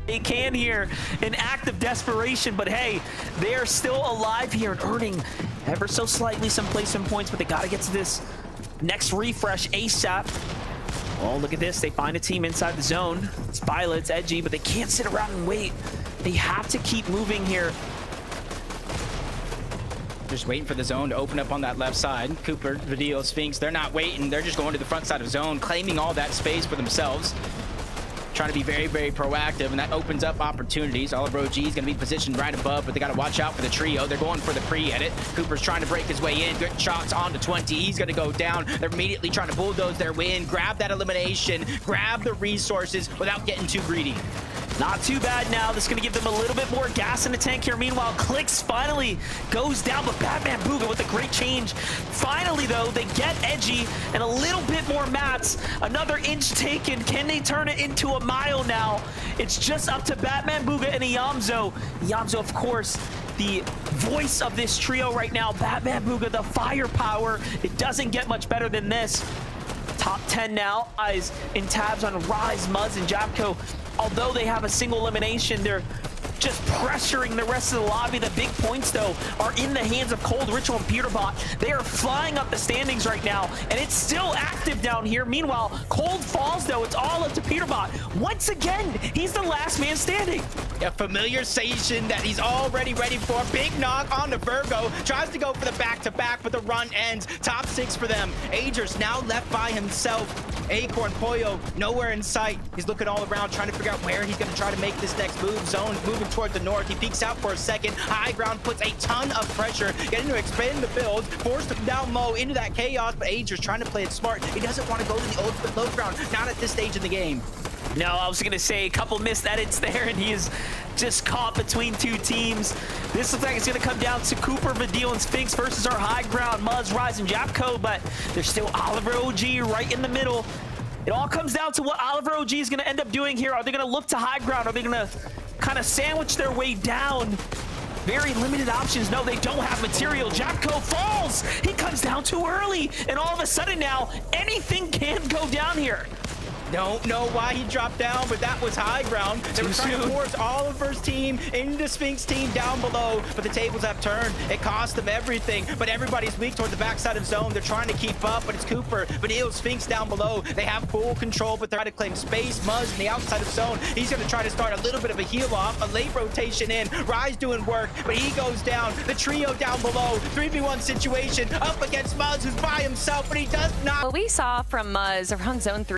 they can here, an act of desperation, but hey, they are still alive here and earning ever so slightly some placement points, but they got to get to this next refresh ASAP. Oh, look at this. They find a team inside the zone. It's Violet, it's edgy, but they can't sit around and wait. They have to keep moving here. Just waiting for the zone to open up on that left side. Cooper, Vidil, Sphinx, they're not waiting. They're just going to the front side of zone, claiming all that space for themselves. Trying to be very, very proactive, and that opens up opportunities. Oliver OG is going to be positioned right above, but they got to watch out for the trio. They're going for the pre-edit. Cooper's trying to break his way in. Good shots on to 20. He's going to go down. They're immediately trying to bulldoze their win, grab that elimination, grab the resources without getting too greedy. Not too bad now. This is going to give them a little bit more gas in the tank here. Meanwhile, Clicks finally goes down, but Batman Booga with a great change. Finally, though, they get edgy and a little bit more mats. Another inch taken. Can they turn it into a mile now? It's just up to Batman Booga and Iyamzo. Iyamzo, of course, the voice of this trio right now. Batman Booga, the firepower. It doesn't get much better than this. Top 10 now. Eyes in tabs on Rise, Muzz, and Japco. Although they have a single elimination, they're just pressuring the rest of the lobby. The big points, though, are in the hands of Cold, Ritual, and Peterbot. They are flying up the standings right now, and it's still active down here. Meanwhile, Cold falls, though. It's all up to Peterbot. Once again, he's the last man standing. A familiar station that he's already ready for. Big knock on the Virgo. Tries to go for the back-to-back, but the run ends. Top 6 for them. Ager's now left by himself. Acorn, Pollo, nowhere in sight. He's looking all around, trying to figure out where he's going to try to make this next move. Zone moving toward the north. He peeks out for a second. High ground puts a ton of pressure, getting to expand the build, forced him down low into that chaos, but Ager's trying to play it smart. He doesn't want to go to the ultimate low ground, not at this stage in the game. No, I was going to say a couple missed edits there, and he is just caught between two teams. This looks like it's going to come down to Cooper, Vidil, and Sphinx versus our high ground, Muzz, Rise, and Japco, but there's still Oliver OG right in the middle. It all comes down to what Oliver OG is going to end up doing here. Are they going to look to high ground? Are they going to kind of sandwich their way down? Very limited options. No, they don't have material. Japco falls. He comes down too early, and all of a sudden now, anything can go down here. Don't know why he dropped down, but that was high ground. They were trying to force Oliver's team into Sphinx team down below, but the tables have turned. It cost them everything, but everybody's weak toward the backside of zone. They're trying to keep up, but it's Cooper, Vidil, Sphinx down below. They have full control, but they're trying to claim space. Muzz in the outside of zone. He's going to try to start a little bit of a heal off, a late rotation in. Rise doing work, but he goes down. The trio down below. 3v1 situation up against Muzz, who's by himself, but he does not. What we saw from Muzz around zone 3